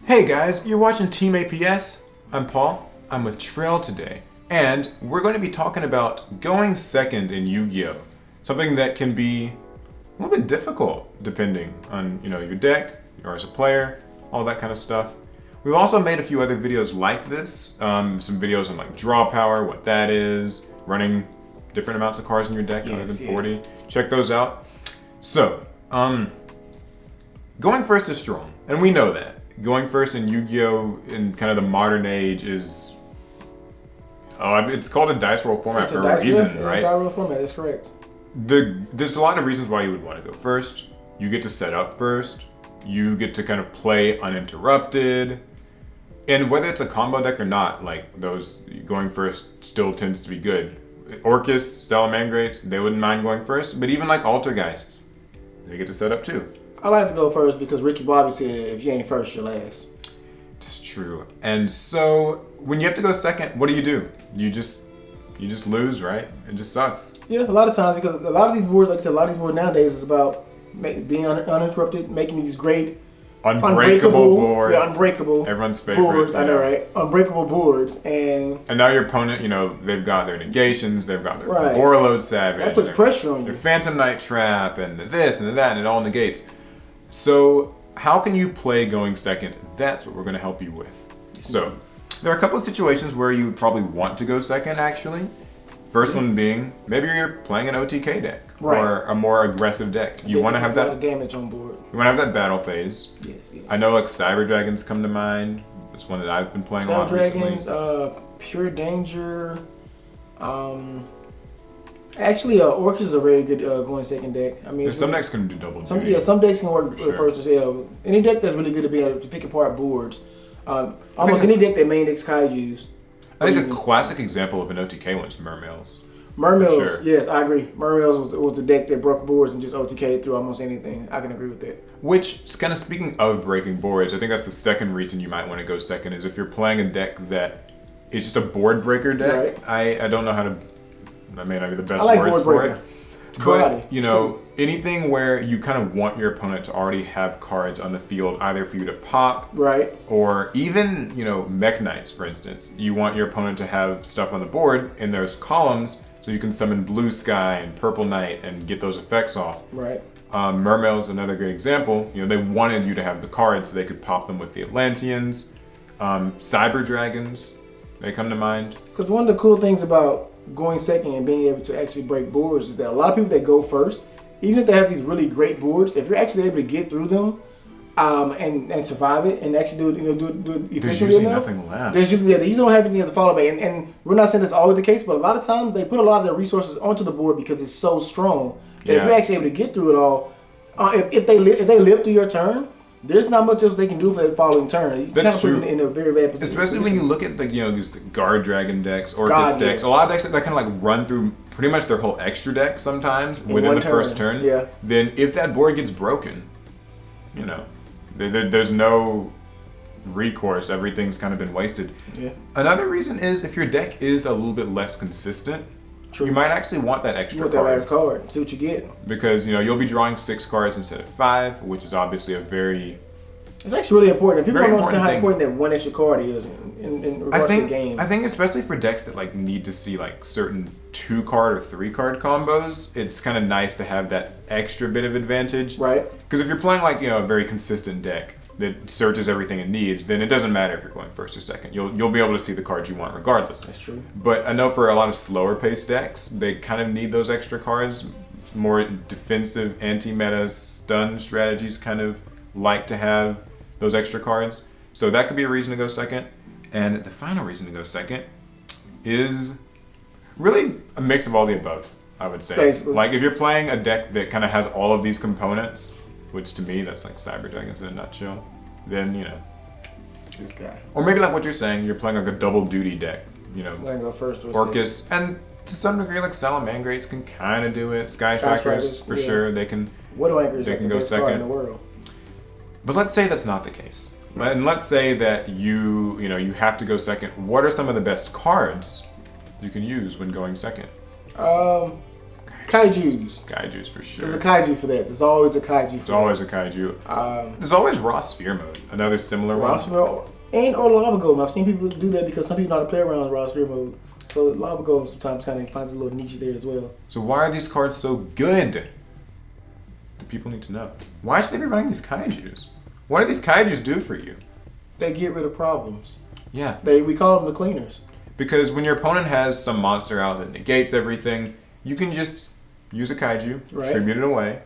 Hey guys, you're watching Team APS. I'm Paul. I'm with Trail today, and we're going to be talking about going second in Yu-Gi-Oh! Something that can be a little bit difficult depending on your deck, or as a player, all that kind of stuff. We've also made a few other videos like this, some videos on like draw power, what that is, running different amounts of cards in your deck other than 40. Check those out. So, going first is strong, and we know that. Going first in Yu-Gi-Oh! In kind of the modern age is, it's called a dice roll format for a reason, right? Dice roll format, that's correct. There's a lot of reasons why you would want to go first. You get to set up first. You get to kind of play uninterrupted. And whether it's a combo deck or not, like those going first still tends to be good. Orcus, Salamangreats, they wouldn't mind going first, but even like Altergeists, they get to set up too. I like to go first because Ricky Bobby said, if you ain't first, you're last. That's true. And so when you have to go second, what do? You just lose, right? It just sucks. Yeah, a lot of times, because a lot of these boards, like I said, a lot of these boards nowadays is about being uninterrupted, making these great unbreakable boards. Yeah, unbreakable. Everyone's favorite. Boards, I know, right? Unbreakable boards, and now your opponent, they've got their negations, they've got their Warlord Savage. That puts pressure on you. Their Phantom Knight Trap, and this and that, and it all negates. So how can you play going second? That's what we're going to help you with. So there are a couple of situations where you would probably want to go second, actually. First one being, maybe you're playing an OTK deck, or a more aggressive deck. You want to have that a lot of damage on board. You want to have that battle phase. Yes. I know like Cyber Dragons come to mind. It's one that I've been playing a lot recently. Cyber Dragons, Pure Danger. Actually, Orcus is a very good going second deck. I mean, some decks can do double duty. Some decks can work first as well. Any deck that's really good to be able to pick apart boards. Almost any deck that main decks Kaijus. I think a classic example of an OTK one is Mermails. Mermails, yes, I agree. Mermails was the deck that broke boards and just OTK'd through almost anything. I can agree with that. Which, kind of speaking of breaking boards, I think that's the second reason you might want to go second, is if you're playing a deck that is just a board breaker deck. Right. I don't know how to... That may not be the best words for it. But, anything where you kind of want your opponent to already have cards on the field, either for you to pop, or even, Mech Knights, for instance. You want your opponent to have stuff on the board in those columns, so you can summon Blue Sky and Purple Knight and get those effects off. Right. Mermail's another great example. They wanted you to have the cards so they could pop them with the Atlanteans. Cyber Dragons, they come to mind. Because one of the cool things about going second and being able to actually break boards is that a lot of people that go first, even if they have these really great boards, if you're actually able to get through them and survive it and actually do it efficiently, there's usually nothing left. They usually don't have anything to follow back. And we're not saying that's always the case, but a lot of times they put a lot of their resources onto the board because it's so strong that if you're actually able to get through it all, if they live through your turn, there's not much else they can do for the following turn. You That's true. Put them in a very bad position. Especially when you look at these Guard Dragon decks, Orcus decks. A lot of decks that kind of like run through pretty much their whole extra deck sometimes within the first turn. Yeah. Then if that board gets broken, there's no recourse. Everything's kind of been wasted. Yeah. Another reason is if your deck is a little bit less consistent, you might actually want that extra card. You want that last card. See what you get. Because, you'll be drawing 6 cards instead of 5, which is obviously a very... It's actually really important. People don't understand how important that one extra card is in regards to the game. I think especially for decks that like need to see like certain 2-card or 3-card combos, it's kind of nice to have that extra bit of advantage. Right. Because if you're playing like, a very consistent deck that searches everything it needs, then it doesn't matter if you're going first or second. You'll be able to see the cards you want regardless. That's true. But I know for a lot of slower paced decks, they kind of need those extra cards. More defensive, anti-meta stun strategies kind of like to have those extra cards. So that could be a reason to go second. And the final reason to go second is really a mix of all the above, I would say. Basically. Like if you're playing a deck that kind of has all of these components, which to me, that's like Cyber Dragons in a nutshell, then, this guy. Or maybe like what you're saying, you're playing like a double duty deck, Go first or Orcus, and to some degree, like Salamangreats can kind of do it. Sky Strikers, for sure, they can. They can go second in the world. But let's say that's not the case, and let's say that you have to go second. What are some of the best cards you can use when going second? Kaijus. Kaijus for sure. There's a kaiju for that. There's always a kaiju for There's always a kaiju. There's always raw sphere mode. Another similar raw one. Sphere or lava golem. I've seen people do that because some people know how to play around with raw sphere mode. So lava golem sometimes kind of finds a little niche there as well. So why are these cards so good? The people need to know. Why should they be running these kaijus? What do these kaijus do for you? They get rid of problems. Yeah. We call them the cleaners. Because when your opponent has some monster out that negates everything, you can just use a kaiju, tribute it away.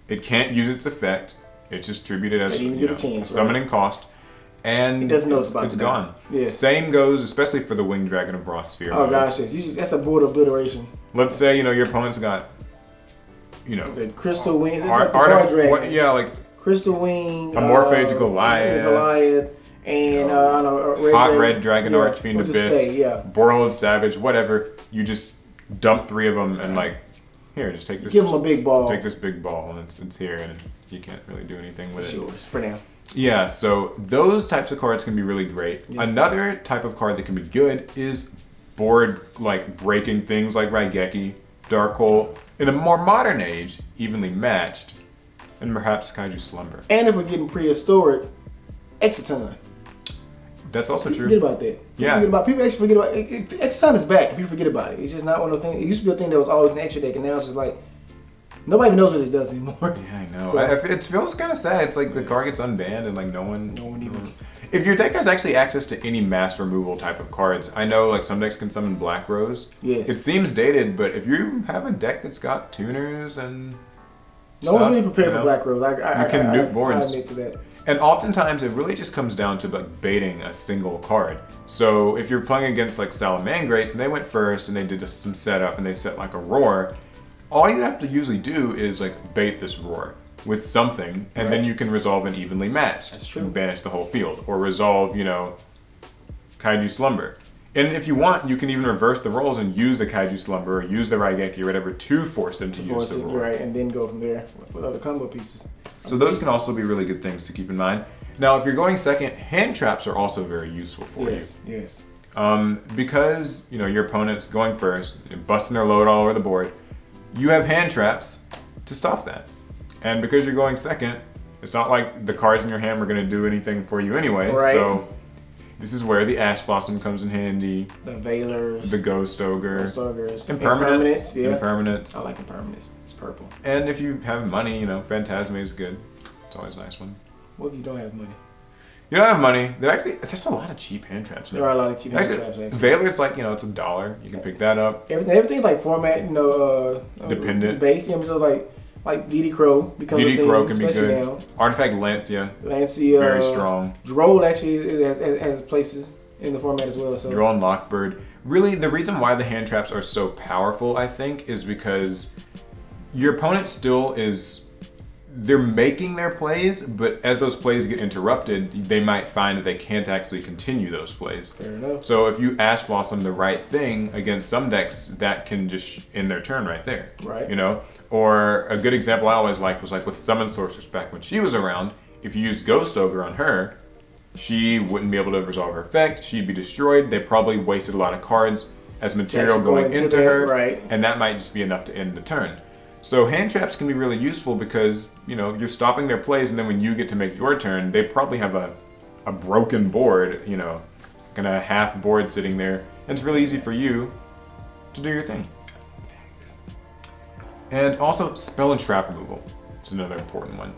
It can't use its effect. It's just tributed as a summoning cost. And it doesn't know it's about it's to gone. Yeah. Same goes, especially for the Winged Dragon of Raw Sphere. Oh gosh, yes. That's a board obliteration. Let's say, your opponent's got, It's a Crystal Wing. like Crystal Wing. Amorphage Goliath. And Red Dragon Archfiend Abyss. Borrowed Savage, whatever. You just dump 3 of them and here, just take this. Give them a big ball. Take this big ball and it's here and you can't really do anything with it. It's yours for now. Yeah, so those types of cards can be really great. Yeah. Another type of card that can be good is board breaking things like Raigeki, Dark Hole. In a more modern age, evenly matched, and perhaps Kaiju Slumber. And if we're getting prehistoric, Exciton. That's also true. Forget about that. People actually forget about it. Exciton is back if you forget about it. It's just not one of those things. It used to be a thing that was always an extra deck, and now it's just nobody even knows what it does anymore. Yeah, I know. So, it feels kind of sad. It's the card gets unbanned and no one even. If your deck has actually access to any mass removal type of cards, I know some decks can summon Black Rose. Yes. It seems dated, but if you have a deck that's got tuners and no one's really prepared for Black Rose. You can nuke boards. I admit to that. And oftentimes it really just comes down to baiting a single card. So if you're playing against Salamangrates and they went first and they did some setup and they set a roar, all you have to usually do is bait this roar with something, and then you can resolve an evenly matched. That's true. And banish the whole field, or resolve Kaiju Slumber. And if you want, you can even reverse the roles and use the Kaiju Slumber or use the Raigeki or whatever to force them to use the roar. Right, and then go from there with other combo pieces. So those can also be really good things to keep in mind. Now, if you're going second, hand traps are also very useful for you. Yes. Because your opponent's going first, busting their load all over the board. You have hand traps to stop that. And because you're going second, it's not like the cards in your hand are going to do anything for you anyway. Right. So this is where the Ash Blossom comes in handy. The Veilers. The Ghost Ogre. Impermanents. Yeah. Impermanents. I like Impermanents. It's purple. And if you have money, Phantasme is good. It's always a nice one. What if you don't have money? You don't have money. There's a lot of cheap hand traps. There are a lot of cheap hand traps. Actually. Veiler, it's it's $1. You can pick that up. Everything's format, dependent. Base. So like DD Crow becomes DD a thing, Crow can be good. Now. Artifact Lancia. Very strong. Droll actually has places in the format as well. So Droll and Lockbird. Really, the reason why the hand traps are so powerful, I think, is because your opponent still is. They're making their plays, but as those plays get interrupted, they might find that they can't actually continue those plays. Fair enough. So if you Ash Blossom the right thing against some decks, that can just end their turn right there. Right. Or a good example I always liked was with Summon Sorceress back when she was around. If you used Ghost Ogre on her, she wouldn't be able to resolve her effect. She'd be destroyed. They probably wasted a lot of cards as material going into her, right. And that might just be enough to end the turn. So hand traps can be really useful because, you're stopping their plays, and then when you get to make your turn, they probably have a broken board, kind of half board sitting there, and it's really easy for you to do your thing. And also, spell and trap removal is another important one.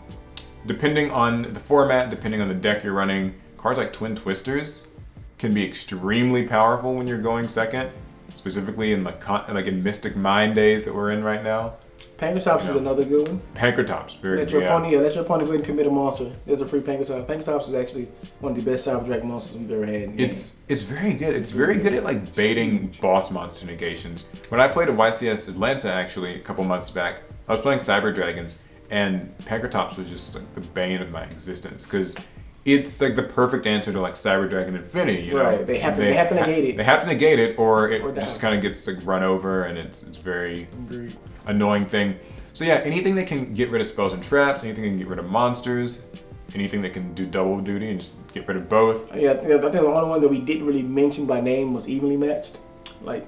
Depending on the format, depending on the deck you're running, cards like Twin Twisters can be extremely powerful when you're going second, specifically in in Mystic Mind days that we're in right now. Pankratops is another good one. Pankratops, very good. Let your opponent go ahead and commit a monster. There's a free Pankratops. Pankratops is actually one of the best Cyber Dragon monsters we've ever had in the game. It's very good. It's very good at baiting boss monster negations. When I played at YCS Atlanta actually a couple months back, I was playing Cyber Dragons, and Pankratops was just the bane of my existence because it's the perfect answer to Cyber Dragon Infinity. Right. They have to negate it. They have to negate it, or it just kind of gets run over, and it's very annoying thing. So yeah, anything that can get rid of spells and traps, anything that can get rid of monsters, anything that can do double duty and just get rid of both. Yeah, I think the only one that we didn't really mention by name was Evenly Matched. Like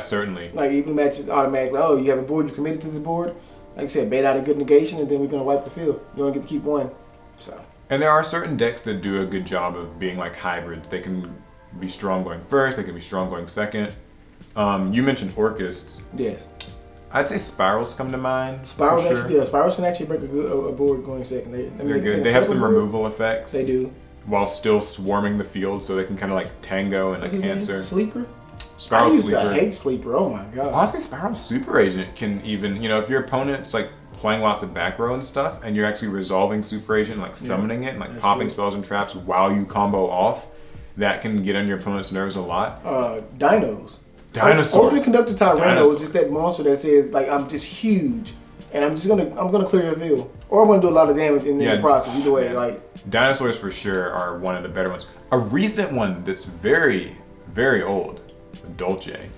certainly. Like even matches automatically. Oh, you have a board. You committed to this board. Like I said, bait out a good negation, and then we're gonna wipe the field. You only get to keep one. So. And there are certain decks that do a good job of being like hybrid. They can be strong going first. They can be strong going second. You mentioned Orchists. Yes. I'd say Spirals come to mind. Spirals Spirals can actually break a board going second. They're good. They have some removal effects. They do. While still swarming the field, so they can kind of like tango and like cancer. Sleeper? Spiral Sleeper. I hate Sleeper. Oh my god. Honestly, Spiral Super Agent can even, if your opponent's like playing lots of back row and stuff, and you're actually resolving Super Agent, like summoning it, and like popping spells and traps while you combo off, that can get on your opponent's nerves a lot. Dinos. Dinosaurs. Ultimate Conductor Tyranno is just that monster that says like I'm just huge, and I'm gonna clear your field, or I'm gonna do a lot of damage in the process. Either way, like Dinosaurs for sure are one of the better ones. A recent one that's very, very old, Dolce.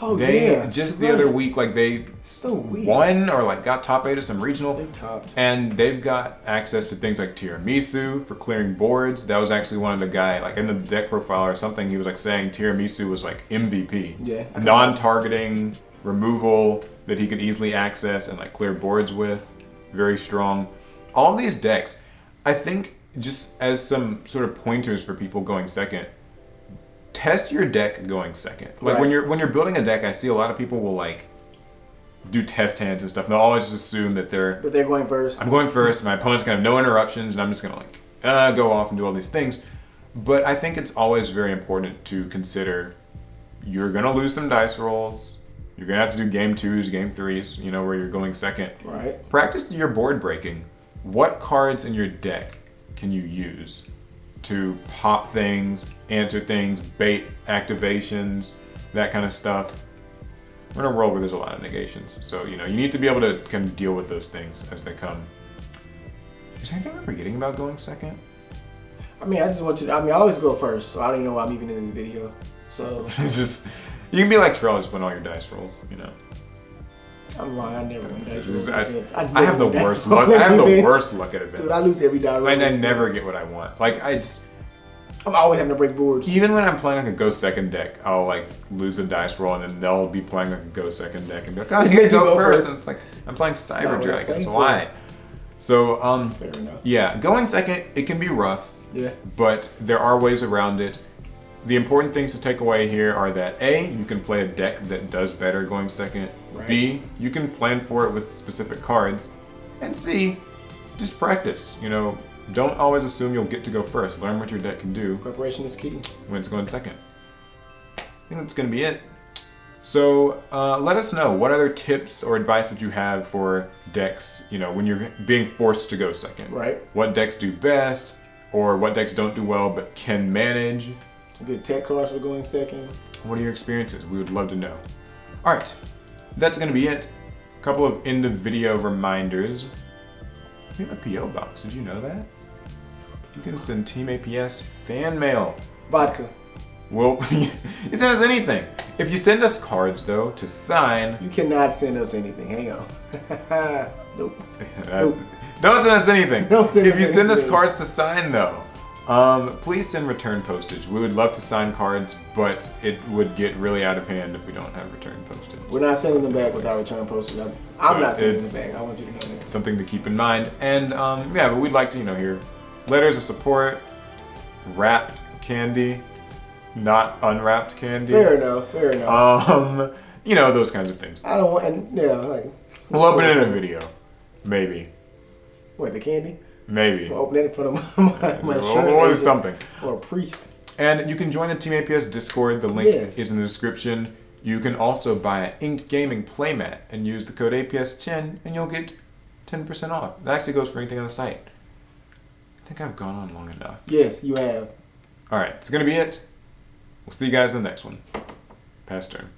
Oh yeah. Just the other week, like they won or like got top 8 at some regional. They topped. And they've got access to things like Tiramisu for clearing boards. That was actually one of the guy, like in the deck profile or something, he was like saying Tiramisu was like MVP. Yeah. Non-targeting removal that he could easily access and like clear boards with. Very strong. All of these decks, I think, just as some sort of pointers for people going second, test your deck going second. Like when you're building a deck, I see a lot of people will like do test hands and stuff. And they'll always just assume that they're going first. I'm going first. My opponent's gonna have no interruptions, and I'm just gonna like go off and do all these things. But I think it's always very important to consider you're gonna lose some dice rolls. You're gonna have to do game 2s, game 3s. Where you're going second. Right. Practice your board breaking. What cards in your deck can you use to pop things, answer things, bait activations, that kind of stuff? We're in a world where there's a lot of negations, so you need to be able to kind of deal with those things as they come. Is there anything I'm forgetting about going second? I mean, I just want you. I always go first, so I don't even know why I'm even in this video. So it's just you can be like Trell, just win all your dice rolls. I'm lying. I never win dice rolls. I have the worst luck. I have the worst luck at events. Dude, I lose every die roll. And I never get what I want. Like I'm always having to break boards. Even when I'm playing like a go second deck, I'll like lose a dice roll, and then they'll be playing like a go second deck and be like, "Oh, you can go first." And it's like I'm playing Cyber Dragons. Why? So fair enough. Yeah, going second, it can be rough. Yeah. But there are ways around it. The important things to take away here are that A, you can play a deck that does better going second. Right. B, you can plan for it with specific cards. And C, just practice. Don't always assume you'll get to go first. Learn what your deck can do. Preparation is key. When it's going second. I think that's going to be it. So let us know, what other tips or advice would you have for decks, when you're being forced to go second? Right. What decks do best, or what decks don't do well but can manage? Good tech cards for going second. What are your experiences? We would love to know. All right, that's going to be it. A couple of end of video reminders. We have a P.O. box. Did you know that? You can send Team APS fan mail. Vodka. Well, you send us anything. If you send us cards, though, to sign... You cannot send us anything. Hang on. Nope. Don't send us anything. If you send us anything. cards to sign, though, please send return postage. We would love to sign cards, but it would get really out of hand if we don't have return postage. We're not sending them back without return postage. I'm not sending them back. I want you to know that. Something to keep in mind. And but we'd like to, hear letters of support, wrapped candy, not unwrapped candy. Fair enough. Those kinds of things. I don't want, We'll open it in a video, maybe. What, the candy? Maybe. We'll open it in front of my insurance or agent something. Or a priest. And you can join the Team APS Discord. The link is in the description. You can also buy an Inked Gaming playmat and use the code APS10 and you'll get 10% off. That actually goes for anything on the site. I think I've gone on long enough. Yes, you have. All right, it's going to be it. We'll see you guys in the next one. Pass turn.